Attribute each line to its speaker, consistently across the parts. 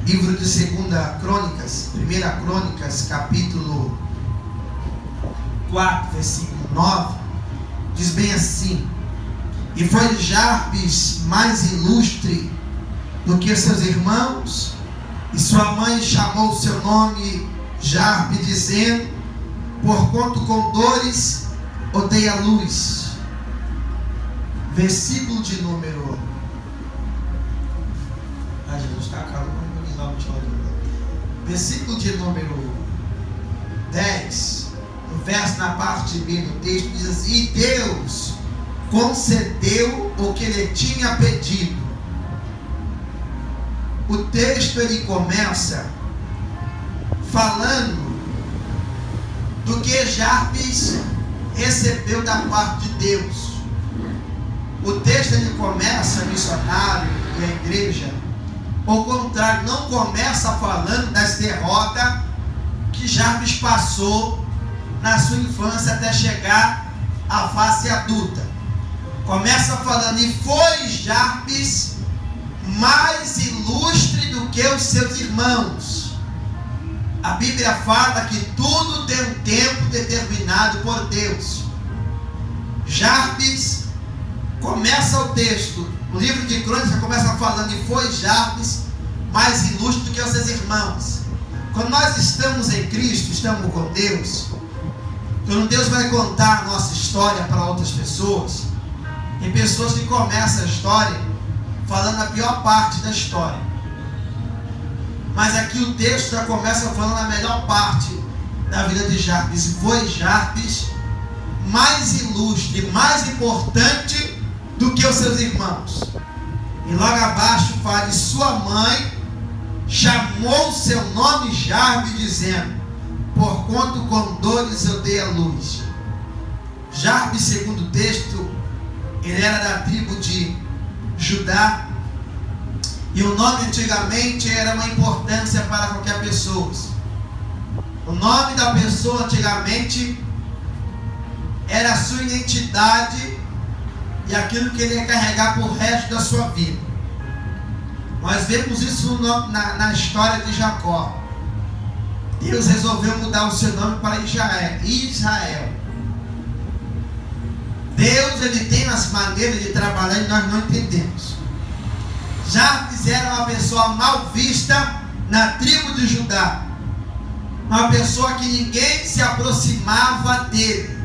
Speaker 1: Livro de 2 Crônicas, 1 Crônicas, capítulo 4, versículo 9, diz bem assim: e foi Jarbes mais ilustre do que seus irmãos, e sua mãe chamou seu nome Jarbe, dizendo: porquanto com dores odeia a luz. Versículo de número... Jesus está calmo, versículo de número 10, no verso, na parte B do texto, diz assim: e Deus concedeu o que ele tinha pedido. O texto ele começa falando do que Jarbes recebeu da parte de Deus. O texto ele começa, missionário e a igreja, ao contrário, não começa falando das derrotas que Jarbes passou na sua infância até chegar à fase adulta. Começa falando: e foi Jarbes mais ilustre do que os seus irmãos. A Bíblia fala que tudo tem um tempo determinado por Deus. Jarbes, começa o texto, o livro de Crônicas começa falando: e foi Jarbes mais ilustre do que os seus irmãos. Quando nós estamos em Cristo, estamos com Deus, quando Deus vai contar a nossa história para outras pessoas, tem pessoas que começam a história falando a pior parte da história, mas aqui o texto já começa falando a melhor parte da vida de Jarbes. E foi Jarbes mais ilustre, mais importante do que os seus irmãos. E logo abaixo fala: e sua mãe chamou seu nome Jarbe, dizendo: porquanto com dores eu dei a luz. Jarbe, segundo o texto, ele era da tribo de Judá, e o nome antigamente era uma importância para qualquer pessoa. O nome da pessoa antigamente era a sua identidade e aquilo que ele ia carregar por resto da sua vida. Nós vemos isso na história de Jacó. Deus resolveu mudar o seu nome para Israel. Deus, ele tem as maneiras de trabalhar e nós não entendemos. Jarbes era uma pessoa mal vista na tribo de Judá, uma pessoa que ninguém se aproximava dele,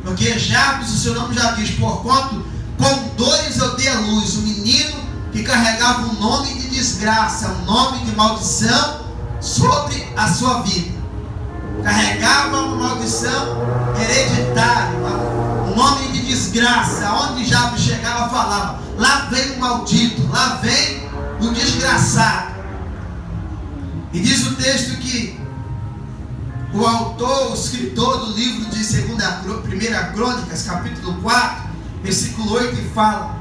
Speaker 1: porque Jarbes, o seu nome já diz: porquanto com dores eu dei a luz. O menino que carregava um nome de desgraça, um nome de maldição sobre a sua vida, carregava uma maldição hereditária, um nome de desgraça. Onde Jarbes chegava, falava: lá vem o maldito, lá vem o desgraçado. E diz o texto que o autor, o escritor do livro de 1 Crônicas, capítulo 4, versículo 8, fala: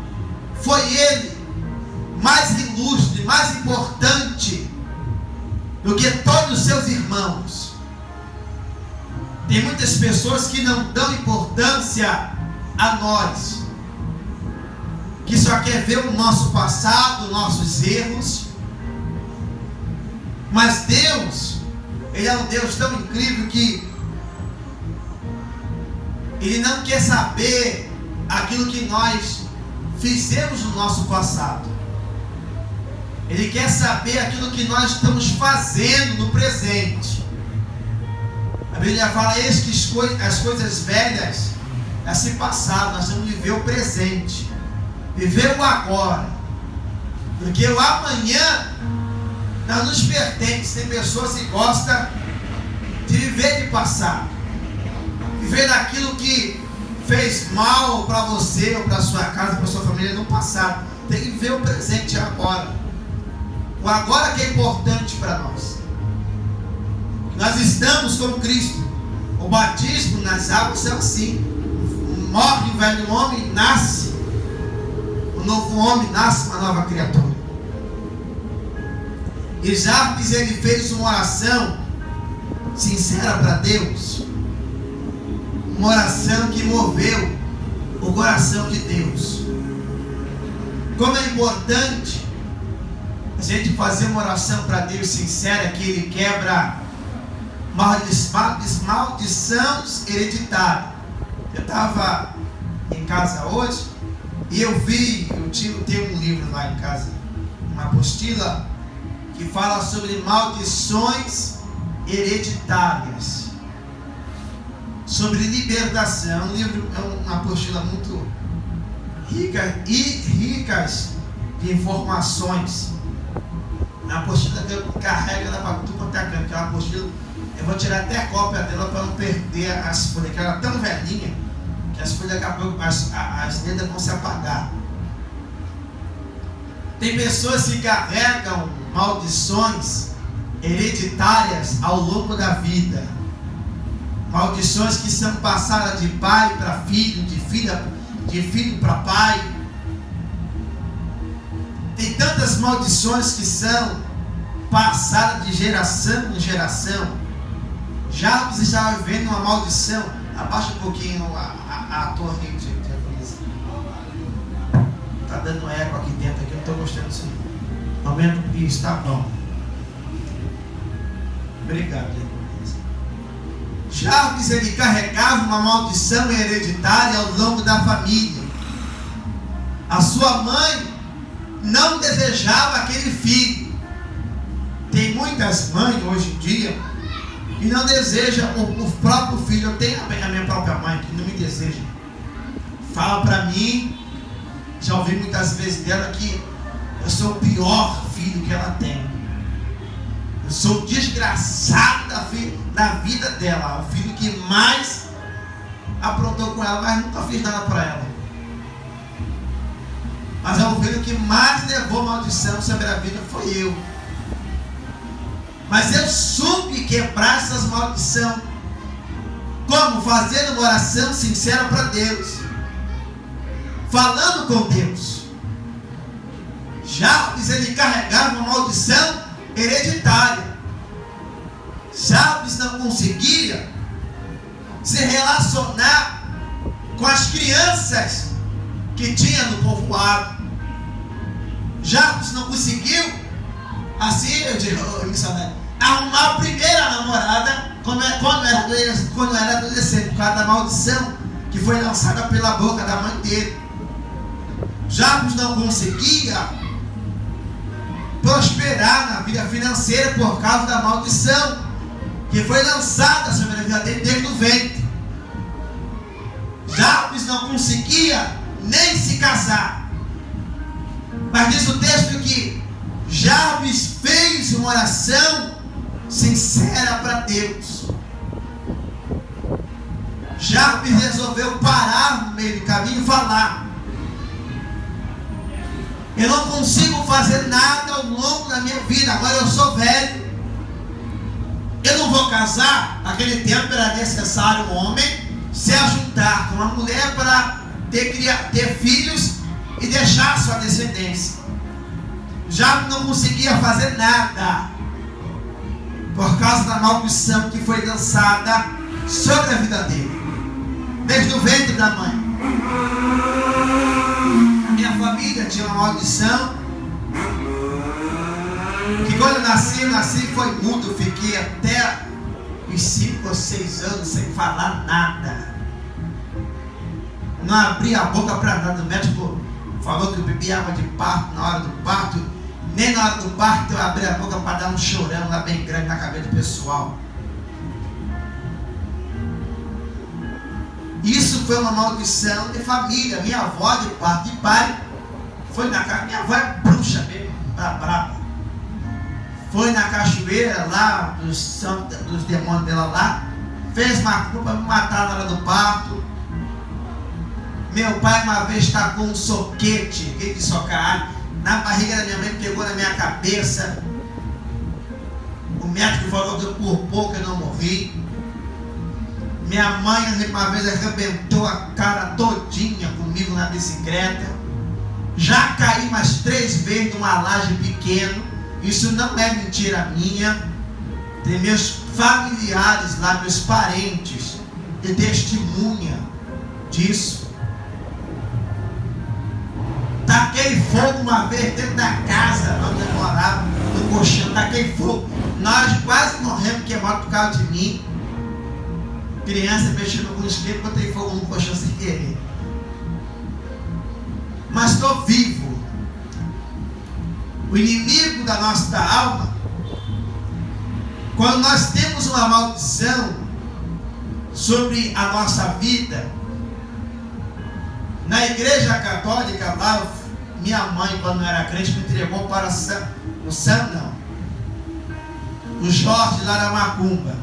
Speaker 1: foi ele mais ilustre, mais importante do que todos os seus irmãos. Tem muitas pessoas que não dão importância a nós, que só quer ver o nosso passado, nossos erros. Mas Deus, ele é um Deus tão incrível que ele não quer saber aquilo que nós fizemos no nosso passado. Ele quer saber aquilo que nós estamos fazendo no presente. A Bíblia fala: eis que as coisas velhas já se passaram. Nós temos que viver o presente, viver o agora, porque o amanhã não nos pertence. Tem pessoas que gostam de viver de passado, viver daquilo que fez mal para você, ou para sua casa, para sua família no passado. Tem que viver o presente agora. O agora que é importante para nós. Nós estamos com Cristo. O batismo nas águas é assim: morre o velho homem, nasce o novo homem, nasce uma nova criatura. E Jarbes, ele fez uma oração sincera para Deus, uma oração que moveu o coração de Deus. Como é importante Se a gente fazer uma oração para Deus sincera, que Ele quebra maldições hereditárias. Eu estava em casa hoje e eu tenho um livro lá em casa, uma apostila que fala sobre maldições hereditárias, sobre libertação. Um livro, é uma apostila muito rica e ricas de informações. A apostila que eu carrego ela para tudo quanto é canto, aquela apostila, eu vou tirar até a cópia dela para não perder as folhas, que ela é tão velhinha que as folhas daqui a pouco as letras vão se apagar. Tem pessoas que carregam maldições hereditárias ao longo da vida, maldições que são passadas de pai para filho, de filho para pai. Tem tantas maldições que são passadas de geração em geração. Jabes estava vivendo uma maldição. Abaixa um pouquinho a torre de luz. Está dando eco aqui dentro, aqui eu não estou gostando disso. Aumenta isso, tá bom. Obrigado. Jabes, ele carregava uma maldição hereditária ao longo da família. A sua mãe não desejava aquele filho. Tem muitas mães hoje em dia que não desejam o próprio filho. Eu tenho a minha própria mãe que não me deseja. Fala para mim, já ouvi muitas vezes dela, que eu sou o pior filho que ela tem. Eu sou o desgraçado da vida dela, o filho que mais aprontou com ela, mas nunca fiz nada para ela. Mas é o filho que mais levou maldição sobre a vida foi eu. Mas eu soube quebrar essas maldições. Como? Fazendo uma oração sincera para Deus, falando com Deus. Jabes, ele carregava uma maldição hereditária. Jabes não conseguia se relacionar com as crianças que tinha no povoado. Jabes não conseguiu, assim eu digo, arrumar a primeira namorada quando era adolescente, por causa da maldição que foi lançada pela boca da mãe dele. Jabes não conseguia prosperar na vida financeira por causa da maldição que foi lançada sobre a vida dele desde o ventre. Jabes não conseguia nem se casar. Mas diz o texto que Jabes fez uma oração sincera para Deus. Jabes resolveu parar no meio do caminho e falar: eu não consigo fazer nada ao longo da minha vida, agora eu sou velho, eu não vou casar. Naquele tempo era necessário um homem se ajuntar com uma mulher para ter filhos e deixar sua descendência. Jabes não conseguia fazer nada por causa da maldição que foi lançada sobre a vida dele desde o ventre da mãe. Minha família tinha uma maldição que quando eu nasci foi mudo. Fiquei até uns 5 ou 6 anos sem falar nada, não abri a boca para nada. O médico falou que eu bebi água de parto na hora do parto. Nem na hora do parto eu abri a boca para dar um chorão lá bem grande na cabeça do pessoal. Isso foi uma maldição de família. Minha avó, de parte de pai, foi na casa. Minha avó é bruxa mesmo, brava. Foi na cachoeira lá, dos demônios dela lá, fez uma culpa para me matar na hora do parto. Meu pai uma vez tacou um soquete, de socar, na barriga da minha mãe, pegou na minha cabeça. O médico falou que por pouco eu não morri. Minha mãe uma vez arrebentou a cara todinha comigo na bicicleta. Já caí mais 3 vezes numa laje pequena. Isso não é mentira minha. Tem meus familiares lá, meus parentes, que testemunha disso. Taquei fogo uma vez dentro da casa onde eu morava, no colchão, taquei fogo. Nós quase morremos queimados por causa de mim. Criança mexendo com o esquerdo, botei fogo no colchão sem querer. Mas estou vivo. O inimigo da nossa alma, quando nós temos uma maldição sobre a nossa vida, na igreja católica lá, minha mãe, quando era crente, me entregou para o Jorge lá da Macumba.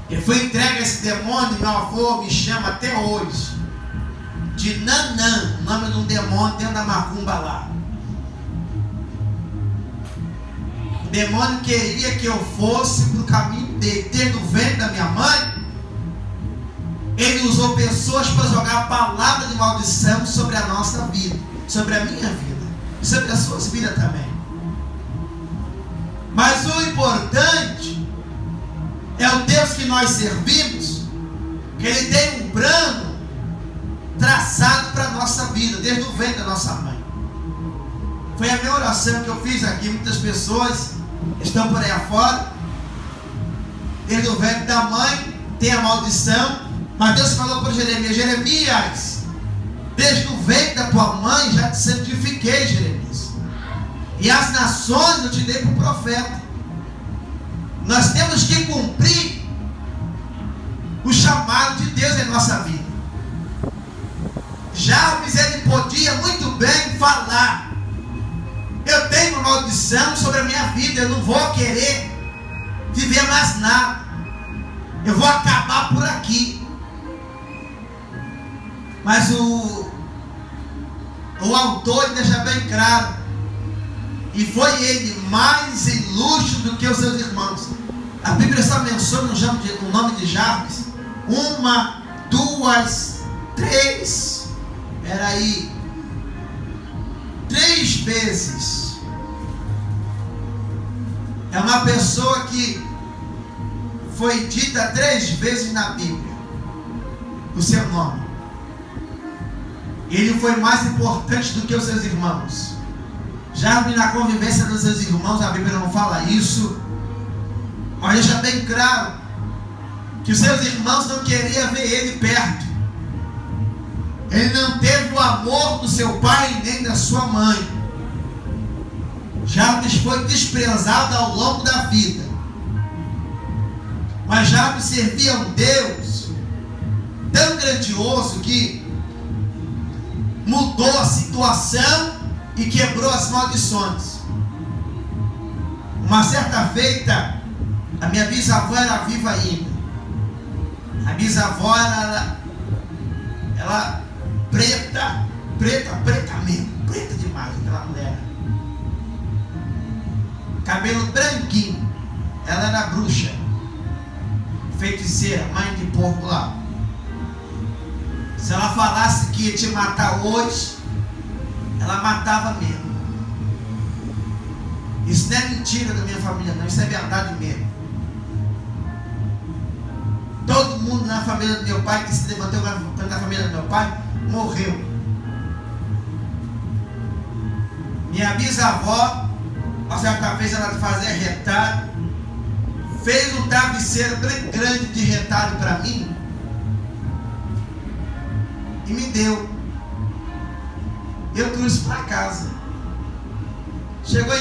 Speaker 1: E foi entregue a esse demônio, meu avô me chama até hoje de Nanã, o nome de um demônio dentro da Macumba lá. O demônio queria que eu fosse para o caminho dele. Desde o ventre da minha mãe, ele usou pessoas para jogar a palavra de maldição sobre a nossa vida, sobre a minha vida, e sobre as suas vidas também. Mas o importante é o Deus que nós servimos, que Ele tem um plano traçado para a nossa vida, desde o ventre da nossa mãe. Foi a minha oração que eu fiz aqui. Muitas pessoas estão por aí afora, desde o ventre da mãe tem a maldição. Mas Deus falou para Jeremias: Jeremias, desde o ventre da tua mãe já te santifiquei, Jeremias, e as nações eu te dei para o profeta. Nós temos que cumprir o chamado de Deus em nossa vida. Jabes, ele podia muito bem falar: eu tenho uma maldição sobre a minha vida, eu não vou querer viver mais nada, eu vou acabar por aqui. Mas o autor deixa bem claro, e foi ele mais ilustre do que os seus irmãos. A Bíblia só menciona o nome de Jabes 1, 2, 3, peraí, 3 vezes. É uma pessoa que foi dita 3 vezes na Bíblia o seu nome. Ele foi mais importante do que os seus irmãos. Já na convivência dos seus irmãos, a Bíblia não fala isso, mas deixa bem claro que os seus irmãos não queriam ver ele perto. Ele não teve o amor do seu pai nem da sua mãe. Jabes foi desprezado ao longo da vida, mas Jabes servia a um Deus tão grandioso que mudou a situação e quebrou as maldições. Uma certa feita, a minha bisavó era viva ainda. A bisavó era ela preta mesmo, preta demais aquela mulher. Cabelo branquinho. Ela era bruxa, feiticeira, mãe de porco lá. Se ela falasse que ia te matar hoje, ela matava mesmo. Isso não é mentira da minha família, não. Isso é verdade mesmo. Todo mundo na família do meu pai que se levantou na família do meu pai morreu. Minha bisavó, a certa vez ela fazia retalho, fez um travesseiro bem grande de retalho para mim e me deu. Eu trouxe para casa. Chegou em